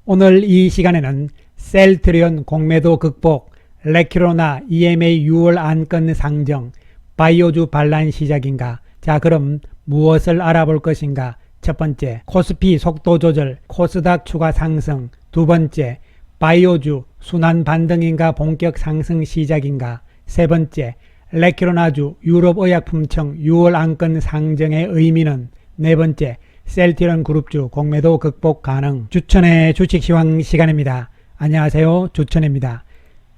오늘 이 시간에는 셀트리온 공매도 극복, 레큐로나 EMA 6월 안건 상정, 바이오주 반란 시작인가? 자, 그럼 무엇을 알아볼 것인가? 첫 번째, 코스피 속도 조절, 코스닥 추가 상승. 두 번째, 바이오주 순환 반등인가 본격 상승 시작인가? 세 번째, 레큐로나주 유럽의약품청 6월 안건 상정의 의미는? 네 번째, 셀트리온 그룹주 공매도 극복 가능. 주천의 주식시황 시간입니다. 안녕하세요, 주천입니다.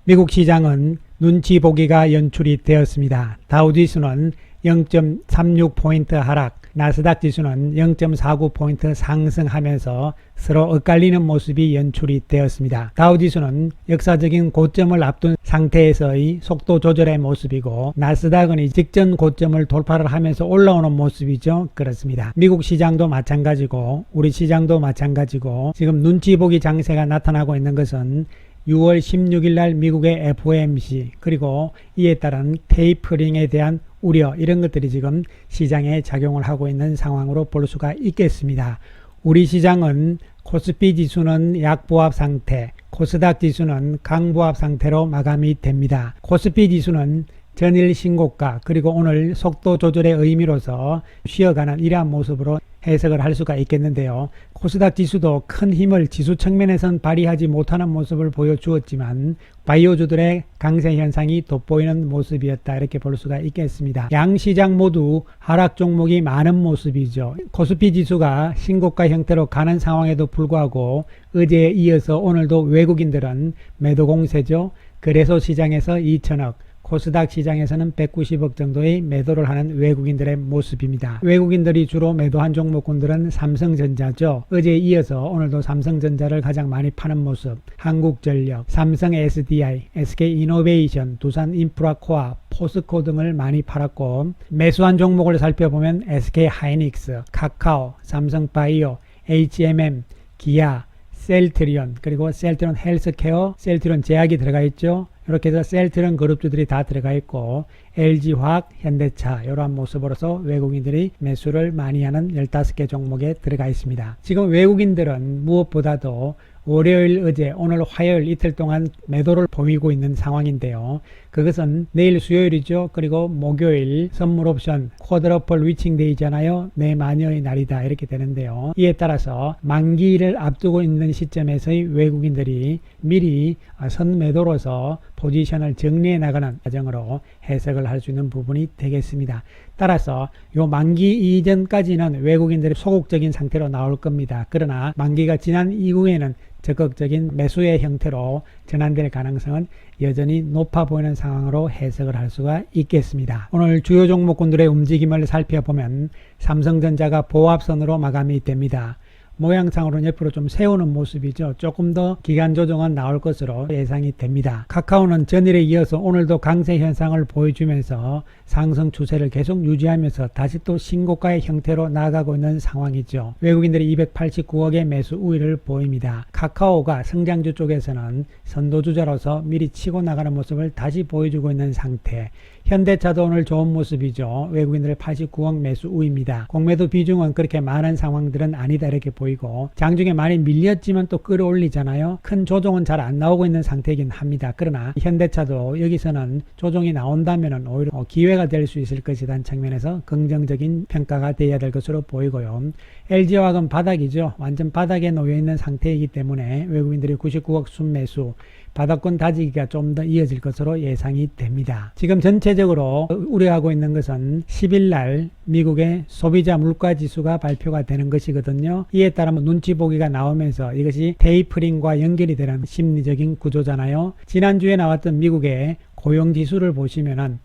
미국 시장은 눈치 보기가 연출이 되었습니다. 다우지수는 0.36포인트 하락, 나스닥 지수는 0.49포인트 상승하면서 서로 엇갈리는 모습이 연출이 되었습니다. 다우지수는 역사적인 고점을 앞둔 상태에서의 속도 조절의 모습이고, 나스닥은 직전 고점을 돌파를 하면서 올라오는 모습이죠. 그렇습니다. 미국 시장도 마찬가지고 우리 시장도 마찬가지고, 지금 눈치 보기 장세가 나타나고 있는 것은 6월 16일 날 미국의 FOMC, 그리고 이에 따른 테이퍼링에 대한 우려, 이런 것들이 지금 시장에 작용을 하고 있는 상황으로 볼 수가 있겠습니다. 우리 시장은 코스피 지수는 약보합 상태, 코스닥 지수는 강보합 상태로 마감이 됩니다. 코스피 지수는 전일 신고가, 그리고 오늘 속도 조절의 의미로서 쉬어가는 이러한 모습으로 해석을 할 수가 있겠는데요. 코스닥 지수도 큰 힘을 지수 측면에선 발휘하지 못하는 모습을 보여주었지만 바이오주들의 강세 현상이 돋보이는 모습이었다, 이렇게 볼 수가 있겠습니다. 양 시장 모두 하락 종목이 많은 모습이죠. 코스피 지수가 신고가 형태로 가는 상황에도 불구하고 어제에 이어서 오늘도 외국인들은 매도 공세죠. 거래소 시장에서 2천억, 코스닥 시장에서는 190억 정도의 매도를 하는 외국인들의 모습입니다. 외국인들이 주로 매도한 종목군들은 삼성전자죠. 어제에 이어서 오늘도 삼성전자를 가장 많이 파는 모습, 한국전력, 삼성 SDI, SK이노베이션, 두산인프라코아, 포스코 등을 많이 팔았고, 매수한 종목을 살펴보면 SK하이닉스, 카카오, 삼성바이오, HMM, 기아, 셀트리온, 그리고 셀트리온 헬스케어, 셀트리온 제약이 들어가 있죠. 이렇게 해서 셀트리온 그룹주들이 다 들어가 있고, LG화학, 현대차, 이러한 모습으로서 외국인들이 매수를 많이 하는 15개 종목에 들어가 있습니다. 지금 외국인들은 무엇보다도 월요일, 어제, 오늘 화요일 이틀 동안 매도를 보이고 있는 상황인데요. 그것은 내일 수요일이죠. 그리고 목요일 선물 옵션 쿼드러플 위칭데이잖아요. 내 마녀의 날이다, 이렇게 되는데요. 이에 따라서 만기를 앞두고 있는 시점에서의 외국인들이 미리 선매도로서 포지션을 정리해 나가는 과정으로 해석을 할 수 있는 부분이 되겠습니다. 따라서 요 만기 이전까지는 외국인들이 소극적인 상태로 나올 겁니다. 그러나 만기가 지난 이후에는 적극적인 매수의 형태로 전환될 가능성은 여전히 높아 보이는 상황으로 해석을 할 수가 있겠습니다. 오늘 주요 종목군들의 움직임을 살펴보면 삼성전자가 보합선으로 마감이 됩니다. 모양상으로는 옆으로 좀 세우는 모습이죠. 조금 더 기간 조정은 나올 것으로 예상이 됩니다. 카카오는 전일에 이어서 오늘도 강세 현상을 보여주면서 상승 추세를 계속 유지하면서 다시 또 신고가의 형태로 나아가고 있는 상황이죠. 외국인들이 289억의 매수 우위를 보입니다. 카카오가 성장주 쪽에서는 선도주자로서 미리 치고 나가는 모습을 다시 보여주고 있는 상태. 현대차도 오늘 좋은 모습이죠. 외국인들의 89억 매수 우위입니다. 공매도 비중은 그렇게 많은 상황들은 아니다, 이렇게 보이고, 장중에 많이 밀렸지만 또 끌어올리잖아요. 큰 조정은 잘 안 나오고 있는 상태이긴 합니다. 그러나 현대차도 여기서는 조정이 나온다면 오히려 기회가 될 수 있을 것이라는 측면에서 긍정적인 평가가 되어야 될 것으로 보이고요. LG화학은 바닥이죠. 완전 바닥에 놓여 있는 상태이기 때문에 외국인들이 99억 순매수, 바닥권 다지기가 좀 더 이어질 것으로 예상이 됩니다. 지금 전체적으로 우려하고 있는 것은 10일 날 미국의 소비자 물가지수가 발표가 되는 것이거든요. 이에 따르면 눈치 보기가 나오면서 이것이 테이퍼링과 연결이 되는 심리적인 구조잖아요. 지난주에 나왔던 미국의 고용지수를 보시면은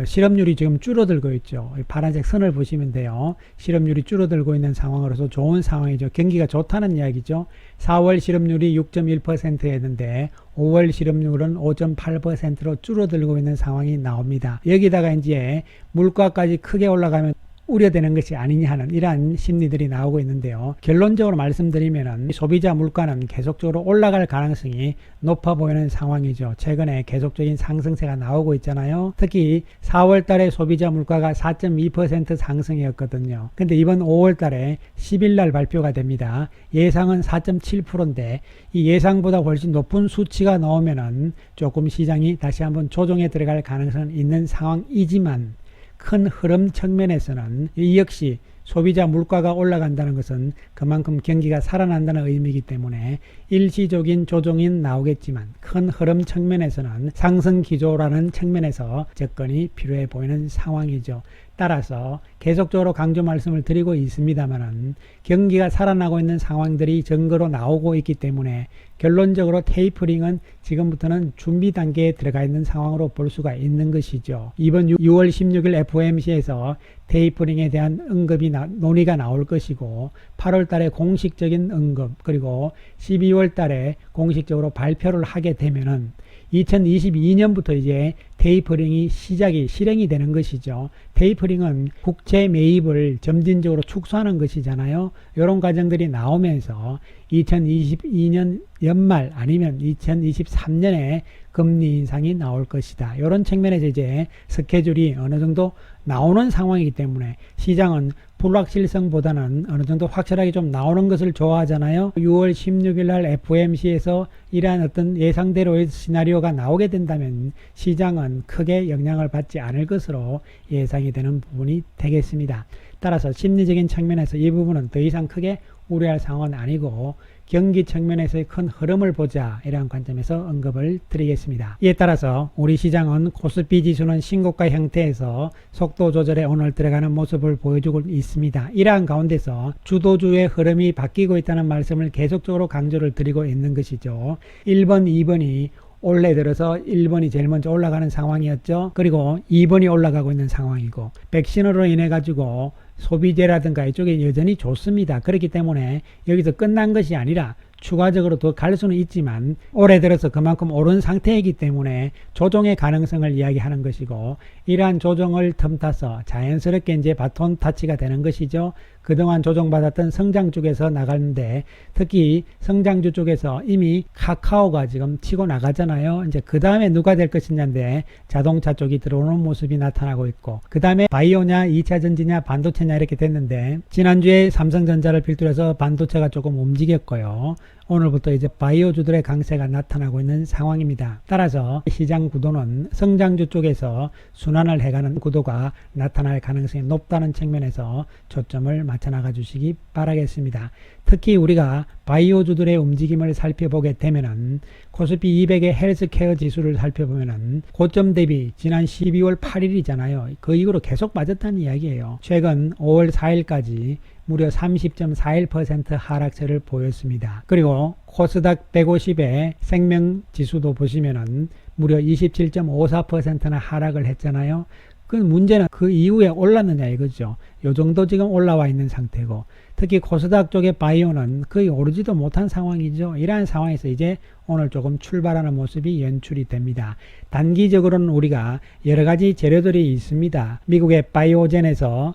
실업률이 지금 줄어들고 있죠. 파란색 선을 보시면 돼요. 실업률이 줄어들고 있는 상황으로서 좋은 상황이죠. 경기가 좋다는 이야기죠. 4월 실업률이 6.1%였는데 5월 실업률은 5.8%로 줄어들고 있는 상황이 나옵니다. 여기다가 이제 물가까지 크게 올라가면 우려되는 것이 아니냐 하는 이러한 심리들이 나오고 있는데요. 결론적으로 말씀드리면 소비자 물가는 계속적으로 올라갈 가능성이 높아 보이는 상황이죠. 최근에 계속적인 상승세가 나오고 있잖아요. 특히 4월 달에 소비자 물가가 4.2% 상승이었거든요. 근데 이번 5월 달에 10일 날 발표가 됩니다. 예상은 4.7%인데 이 예상보다 훨씬 높은 수치가 나오면은 조금 시장이 다시 한번 조정에 들어갈 가능성은 있는 상황이지만 큰 흐름 측면에서는 이 역시 소비자 물가가 올라간다는 것은 그만큼 경기가 살아난다는 의미이기 때문에 일시적인 조정이 나오겠지만 큰 흐름 측면에서는 상승 기조라는 측면에서 접근이 필요해 보이는 상황이죠. 따라서 계속적으로 강조 말씀을 드리고 있습니다만은 경기가 살아나고 있는 상황들이 증거로 나오고 있기 때문에 결론적으로 테이퍼링은 지금부터는 준비 단계에 들어가 있는 상황으로 볼 수가 있는 것이죠. 이번 6월 16일 FOMC에서 테이퍼링에 대한 언급이 논의가 나올 것이고 8월 달에 공식적인 언급 그리고 12월 달에 공식적으로 발표를 하게 되면은 2022년부터 이제 테이퍼링이 실행이 되는 것이죠. 테이퍼링은 국채 매입을 점진적으로 축소하는 것이잖아요. 이런 과정들이 나오면서 2022년 연말 아니면 2023년에 금리 인상이 나올 것이다. 이런 측면에서 이제 스케줄이 어느 정도 나오는 상황이기 때문에 시장은 불확실성보다는 어느 정도 확실하게 좀 나오는 것을 좋아하잖아요. 6월 16일 날 FOMC에서 이러한 어떤 예상대로의 시나리오가 나오게 된다면 시장은 크게 영향을 받지 않을 것으로 예상이 되는 부분이 되겠습니다. 따라서 심리적인 측면에서 이 부분은 더 이상 크게 우려할 상황은 아니고 경기 측면에서의 큰 흐름을 보자 이러한 관점에서 언급을 드리겠습니다. 이에 따라서 우리 시장은 코스피 지수는 신고가 형태에서 속도 조절에 오늘 들어가는 모습을 보여주고 있습니다. 이러한 가운데서 주도주의 흐름이 바뀌고 있다는 말씀을 계속적으로 강조를 드리고 있는 것이죠. 1번, 2번이 올해 들어서 1번이 제일 먼저 올라가는 상황이었죠. 그리고 2번이 올라가고 있는 상황이고 백신으로 인해 가지고 소비재라든가 이쪽에 여전히 좋습니다. 그렇기 때문에 여기서 끝난 것이 아니라 추가적으로 더 갈 수는 있지만 올해 들어서 그만큼 오른 상태이기 때문에 조정의 가능성을 이야기하는 것이고 이러한 조정을 틈타서 자연스럽게 이제 바톤 타치가 되는 것이죠. 그동안 조정받았던 성장 쪽에서 나가는데 특히 성장주 쪽에서 이미 카카오가 지금 치고 나가잖아요. 이제 그 다음에 누가 될 것이냐인데 자동차 쪽이 들어오는 모습이 나타나고 있고 그 다음에 바이오냐 2차 전지냐 반도체냐 이렇게 됐는데 지난주에 삼성전자를 필두해서 반도체가 조금 움직였고요. 오늘부터 이제 바이오주들의 강세가 나타나고 있는 상황입니다. 따라서 시장 구도는 성장주 쪽에서 순환을 해가는 구도가 나타날 가능성이 높다는 측면에서 초점을 맞춰 나가 주시기 바라겠습니다. 특히 우리가 바이오주들의 움직임을 살펴보게 되면은 코스피 200의 헬스케어 지수를 살펴보면은 고점 대비 지난 12월 8일이잖아요. 그 이후로 계속 빠졌다는 이야기예요. 최근 5월 4일까지 무려 30.41% 하락세를 보였습니다. 그리고 코스닥 150의 생명지수도 보시면은 무려 27.54%나 하락을 했잖아요. 그 문제는 그 이후에 올랐느냐 이거죠. 요 정도 지금 올라와 있는 상태고 특히 코스닥 쪽의 바이오는 거의 오르지도 못한 상황이죠. 이러한 상황에서 이제 오늘 조금 출발하는 모습이 연출이 됩니다. 단기적으로는 우리가 여러 가지 재료들이 있습니다. 미국의 바이오젠에서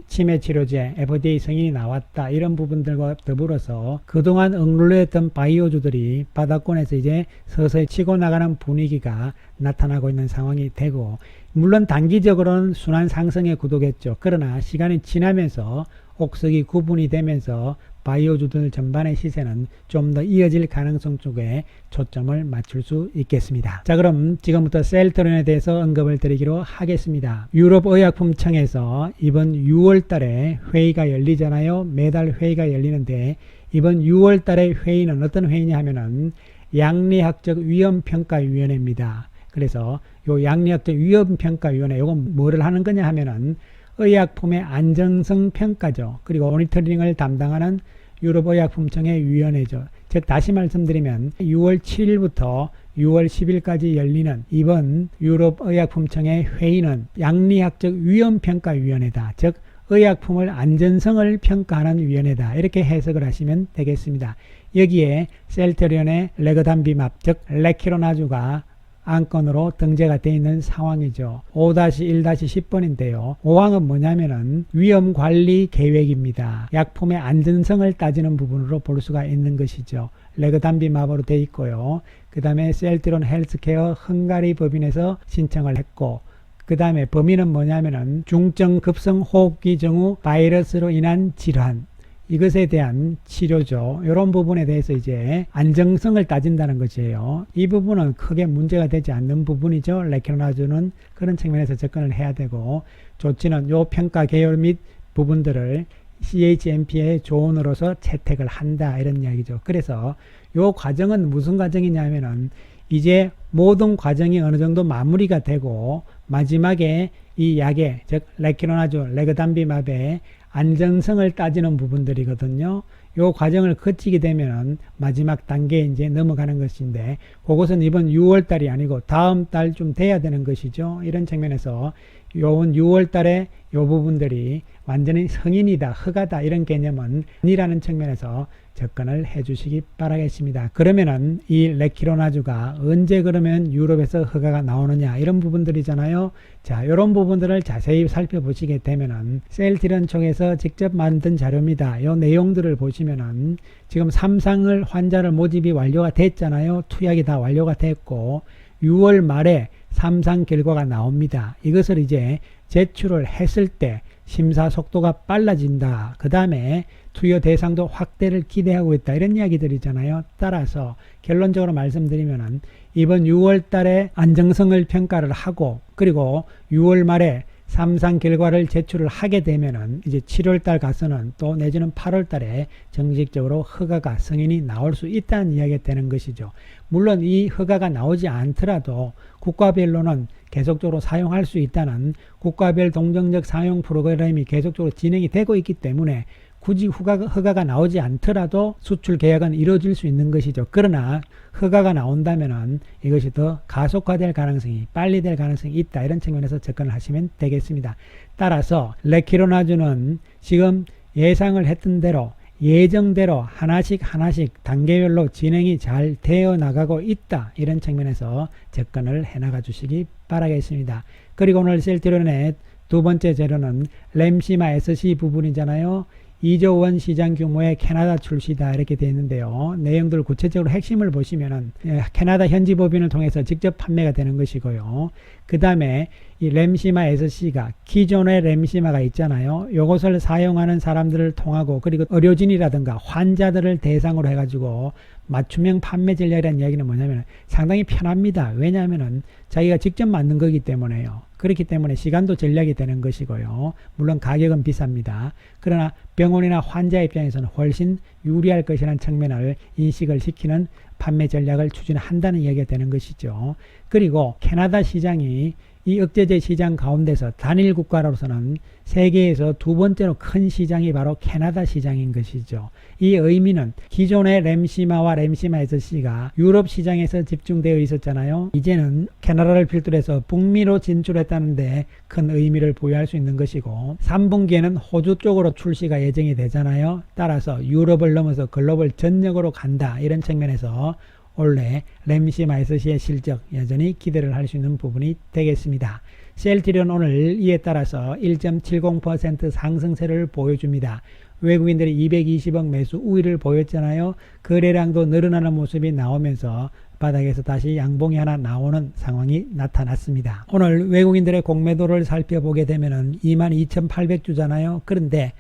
치매치료제 FDA 승인이 나왔다 이런 부분들과 더불어서 그동안 억눌려있던 바이오주들이 바닥권에서 이제 서서히 치고 나가는 분위기가 나타나고 있는 상황이 되고 물론 단기적으로는 순환 상승의 구도겠죠. 그러나 시간이 지나면서 옥석이 구분이 되면서 바이오주들 전반의 시세는 좀 더 이어질 가능성 쪽에 초점을 맞출 수 있겠습니다. 자, 그럼 지금부터 셀트론에 대해서 언급을 드리기로 하겠습니다. 유럽의약품청에서 이번 6월 달에 회의가 열리잖아요. 매달 회의가 열리는데 이번 6월 달의 회의는 어떤 회의냐 하면은 양리학적 위험평가위원회입니다. 그래서 요 양리학적 위험평가위원회 요건 뭐를 하는 거냐 하면은 의약품의 안정성 평가죠. 그리고 모니터링을 담당하는 유럽의약품청의 위원회죠. 즉 다시 말씀드리면 6월 7일부터 6월 10일까지 열리는 이번 유럽의약품청의 회의는 양리학적 위험평가위원회다. 즉 의약품을 안전성을 평가하는 위원회다. 이렇게 해석을 하시면 되겠습니다. 여기에 셀트리온의 레거담비맙 즉 레키로나주가 안건으로 등재가 되어 있는 상황이죠. 5-1-10번인데요. 5항은 뭐냐면은 위험관리 계획입니다. 약품의 안전성을 따지는 부분으로 볼 수가 있는 것이죠. 레그담비마브로 되어 있고요. 그 다음에 셀트리온 헬스케어 헝가리 법인에서 신청을 했고, 그 다음에 범위는 뭐냐면은 중증 급성 호흡기 증후 바이러스로 인한 질환, 이것에 대한 치료죠. 이런 부분에 대해서 이제 안정성을 따진다는 것이에요. 이 부분은 크게 문제가 되지 않는 부분이죠. 레키로나주는 그런 측면에서 접근을 해야 되고, 조치는 요 평가 계열 및 부분들을 CHMP의 조언으로서 채택을 한다, 이런 이야기죠. 그래서 요 과정은 무슨 과정이냐면은 이제 모든 과정이 어느 정도 마무리가 되고 마지막에 이 약의, 즉 레키로나주, 레그담비마브의 안정성을 따지는 부분들이거든요. 요 과정을 거치게 되면 마지막 단계에 이제 넘어가는 것인데, 그것은 이번 6월달이 아니고 다음 달쯤 돼야 되는 것이죠. 이런 측면에서 요번 6월달에 요 부분들이 완전히 성인이다, 허가다, 이런 개념은 아니라는 측면에서 접근을 해 주시기 바라겠습니다. 그러면은 이 레키로나주가 언제 그러면 유럽에서 허가가 나오느냐, 이런 부분들이잖아요. 자, 이런 부분들을 자세히 살펴보시게 되면은 셀트리온 쪽에서 직접 만든 자료입니다. 이 내용들을 보시면은 지금 3상을 환자를 모집이 완료가 됐잖아요. 투약이 다 완료가 됐고 6월 말에 3상 결과가 나옵니다. 이것을 이제 제출을 했을 때 심사 속도가 빨라진다. 그 다음에 투여 대상도 확대를 기대하고 있다. 이런 이야기들이잖아요. 따라서 결론적으로 말씀드리면은 이번 6월 달에 안정성을 평가를 하고, 그리고 6월 말에 3상 결과를 제출을 하게 되면은 이제 7월 달 가서는 또 내지는 8월 달에 정식적으로 허가가, 승인이 나올 수 있다는 이야기가 되는 것이죠. 물론 이 허가가 나오지 않더라도 국가별로는 계속적으로 사용할 수 있다는 국가별 동정적 사용 프로그램이 계속적으로 진행이 되고 있기 때문에 굳이 허가가 나오지 않더라도 수출 계약은 이루어질 수 있는 것이죠. 그러나 허가가 나온다면은 이것이 더 가속화될 가능성이, 빨리 될 가능성이 있다. 이런 측면에서 접근을 하시면 되겠습니다. 따라서 레키로나주는 지금 예상을 했던 대로, 예정대로 하나씩 단계별로 진행이 잘 되어 나가고 있다. 이런 측면에서 접근을 해 나가 주시기 바라겠습니다. 그리고 오늘 셀트리온의 두 번째 재료는 램시마 SC 부분이잖아요. 2조 원 시장 규모의 캐나다 출시다, 이렇게 되어 있는데요. 내용들 구체적으로 핵심을 보시면은 캐나다 현지 법인을 통해서 직접 판매가 되는 것이고요. 그 다음에 이 램시마 SC가 기존의 램시마가 있잖아요. 이것을 사용하는 사람들을 통하고, 그리고 의료진이라든가 환자들을 대상으로 해가지고 맞춤형 판매 전략이라는 이야기는 뭐냐면 상당히 편합니다. 왜냐하면은 자기가 직접 만든 거기 때문에요. 그렇기 때문에 시간도 전략이 되는 것이고요. 물론 가격은 비쌉니다. 그러나 병원이나 환자 입장에서는 훨씬 유리할 것이라는 측면을 인식을 시키는 판매 전략을 추진한다는 이야기가 되는 것이죠. 그리고 캐나다 시장이 이 억제제 시장 가운데서 단일 국가로서는 세계에서 두 번째로 큰 시장이 바로 캐나다 시장인 것이죠. 이 의미는 기존의 램시마와 램시마 SC가 유럽 시장에서 집중되어 있었잖아요. 이제는 캐나다를 필두로 해서 북미로 진출했다는데 큰 의미를 부여할 수 있는 것이고, 3분기에는 호주 쪽으로 출시가 예정이 되잖아요. 따라서 유럽을 넘어서 글로벌 전역으로 간다. 이런 측면에서 올해 램시마 SC의 실적 여전히 기대를 할 수 있는 부분이 되겠습니다. 셀트리온 오늘 이에 따라서 1.70% 상승세를 보여줍니다. 외국인들이 220억 매수 우위를 보였잖아요. 거래량도 늘어나는 모습이 나오면서 바닥에서 다시 양봉이 하나 나오는 상황이 나타났습니다. 오늘 외국인들의 공매도를 살펴보게 되면은 22,800주잖아요. 그런데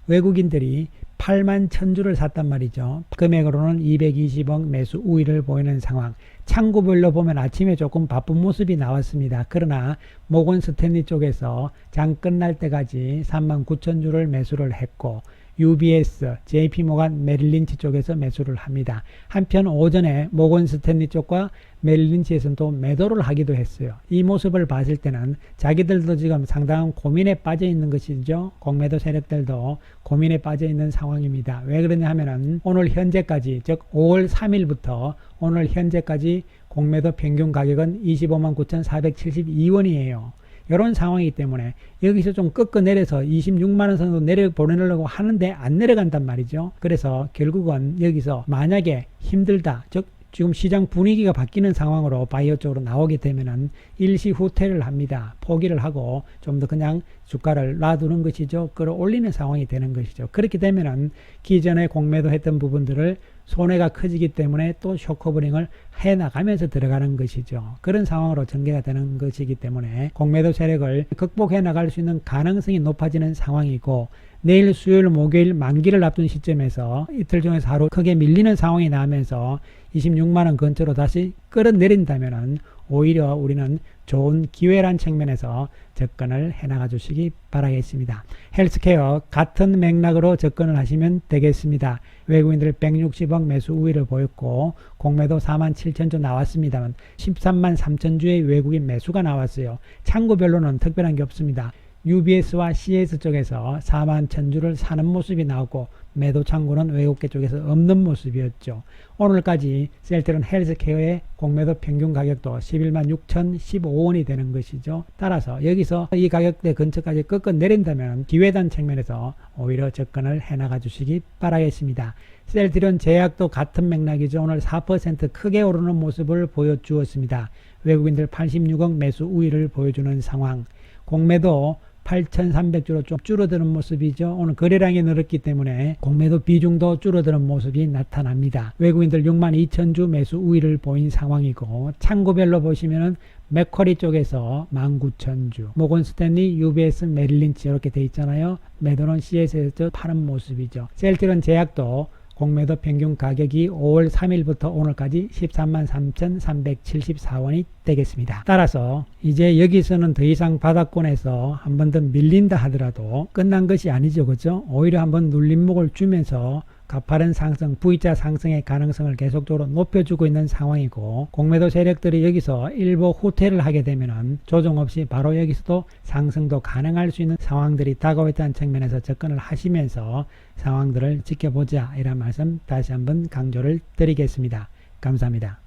외국인들이 8만 1000주를 샀단 말이죠. 금액으로는 220억 매수 우위를 보이는 상황. 창구별로 보면 아침에 조금 바쁜 모습이 나왔습니다. 그러나 모건 스탠리 쪽에서 장 끝날 때까지 39,000주를 매수를 했고, UBS, JP모간, 메릴린치 쪽에서 매수를 합니다. 한편 오전에 모건 스탠리 쪽과 메릴린치에서는 또 매도를 하기도 했어요. 이 모습을 봤을 때는 자기들도 지금 상당한 고민에 빠져 있는 것이죠. 공매도 세력들도 고민에 빠져 있는 상황입니다. 왜 그러냐 하면은 오늘 현재까지, 즉 5월 3일부터 오늘 현재까지 공매도 평균 가격은 259,472원이에요. 이런 상황이기 때문에 여기서 좀 꺾어내려서 26만원 선도 내려보내려고 하는데 안 내려간단 말이죠. 그래서 결국은 여기서 만약에 힘들다, 즉 지금 시장 분위기가 바뀌는 상황으로 바이오 쪽으로 나오게 되면은 일시 후퇴를 합니다. 포기를 하고 좀 더 그냥 주가를 놔두는 것이죠. 끌어올리는 상황이 되는 것이죠. 그렇게 되면은 기존에 공매도 했던 부분들을 손해가 커지기 때문에 또 쇼커버링을 해나가면서 들어가는 것이죠. 그런 상황으로 전개가 되는 것이기 때문에 공매도 세력을 극복해 나갈 수 있는 가능성이 높아지는 상황이고, 내일 수요일 목요일 만기를 앞둔 시점에서 이틀 중에서 하루 크게 밀리는 상황이 나면서 26만원 근처로 다시 끌어내린다면 오히려 우리는 좋은 기회란 측면에서 접근을 해나가 주시기 바라겠습니다. 헬스케어 같은 맥락으로 접근을 하시면 되겠습니다. 외국인들 160억 매수 우위를 보였고 공매도 47,000주 나왔습니다만 13만 3천주의 외국인 매수가 나왔어요. 창구별로는 특별한 게 없습니다. UBS와 CS 쪽에서 4만 1,000주를 사는 모습이 나오고 매도 창구는 외국계 쪽에서 없는 모습이었죠. 오늘까지 셀트리온 헬스케어의 공매도 평균 가격도 11만 6,015원이 되는 것이죠. 따라서 여기서 이 가격대 근처까지 꺾어 내린다면 기회단 측면에서 오히려 접근을 해나가 주시기 바라겠습니다. 셀트리온 제약도 같은 맥락이죠. 오늘 4% 크게 오르는 모습을 보여주었습니다. 외국인들 86억 매수 우위를 보여주는 상황. 공매도 8,300주로 좀 줄어드는 모습이죠. 오늘 거래량이 늘었기 때문에 공매도 비중도 줄어드는 모습이 나타납니다. 외국인들 62,000주 매수 우위를 보인 상황이고, 창구별로 보시면은 맥쿼리 쪽에서 19,000주, 모건 스탠리, UBS, 메릴린치 이렇게 돼 있잖아요. 매도는 CS에서 파는 모습이죠. 셀트리온 제약도 공매도 평균 가격이 5월 3일부터 오늘까지 13만 3,374원이 되겠습니다. 따라서 이제 여기서는 더 이상 바닥권에서 한 번 더 밀린다 하더라도 끝난 것이 아니죠. 그죠? 오히려 한번 눌림목을 주면서 가파른 상승, V자 상승의 가능성을 계속적으로 높여주고 있는 상황이고, 공매도 세력들이 여기서 일부 후퇴를 하게 되면 조정 없이 바로 여기서도 상승도 가능할 수 있는 상황들이 다가오있다는 측면에서 접근을 하시면서 상황들을 지켜보자, 이런 말씀 다시 한번 강조를 드리겠습니다. 감사합니다.